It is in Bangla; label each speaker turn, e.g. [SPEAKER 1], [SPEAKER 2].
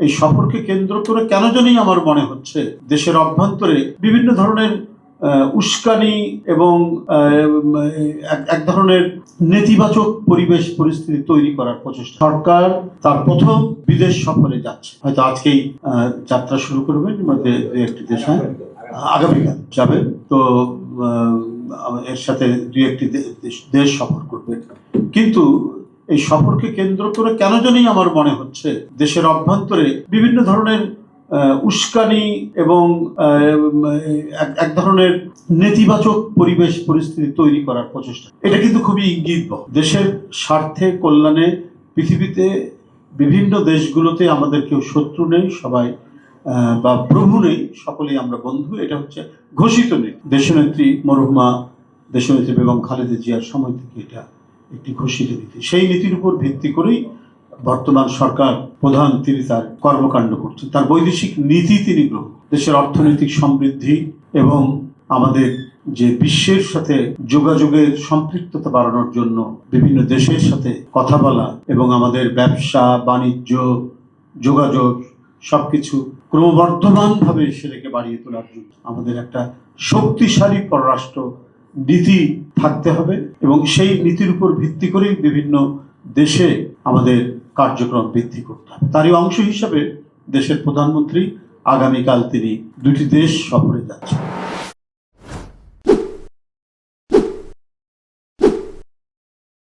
[SPEAKER 1] এই সফরকে কেন্দ্র করে কেন জানি আমার মনে হচ্ছে দেশের অভ্যন্তরে বিভিন্ন ধরনের উস্কানি এবং এক ধরনের নেতিবাচক পরিবেশ পরিস্থিতি তৈরি করার প্রচেষ্টা। সরকার তার প্রথম বিদেশ সফরে যাচ্ছে, হয়তো আজকেই যাত্রা শুরু করবেন, মধ্যে একটি দেশে আগামীকাল যাবেন। তো এর সাথে দুই একটি দেশ সফর করবেন, কিন্তু এই সফরকে কেন্দ্র করে কেন জানি আমার মনে হচ্ছে দেশের অভ্যন্তরে বিভিন্ন ধরনের উস্কানি এবং এক ধরনের নেতিবাচক পরিবেশ পরিস্থিতি তৈরি করার প্রচেষ্টা। এটা কিন্তু খুবই ইঙ্গিতবহ। দেশের স্বার্থে কল্যাণে পৃথিবীতে বিভিন্ন দেশগুলোতে আমাদের কেউ শত্রু নেই, সবাই বা প্রভু নেই, সকলেই আমরা বন্ধু। এটা হচ্ছে ঘোষিত নীতি। দেশনেত্রী মরহুমা দেশনেত্রী বেগম খালেদা জিয়ার সময় থেকে এটা একটি ঘোষিত নীতি। সেই নীতির উপর ভিত্তি করেই বর্তমান সরকার প্রধান তিনি তার কর্মকাণ্ড করছেন, তার বৈদেশিক নীতি তিনি গ্রহণ। দেশের অর্থনৈতিক সমৃদ্ধি এবং আমাদের যে বিশ্বের সাথে যোগাযোগের সম্পৃক্ততা বাড়ানোর জন্য বিভিন্ন দেশের সাথে কথা বলা এবং আমাদের ব্যবসা বাণিজ্য যোগাযোগ সবকিছু ক্রমবর্ধমানভাবে সেটাকে বাড়িয়ে তোলার জন্য আমাদের একটা শক্তিশালী পররাষ্ট্র নীতি থাকতে হবে এবং সেই নীতির উপর ভিত্তি করেই বিভিন্ন দেশে আমাদের কার্যক্রম বৃদ্ধি করতে হবে। তারই অংশ হিসাবে দেশের প্রধানমন্ত্রী আগামীকাল তিনি দুটি দেশ সফরে যাচ্ছেন।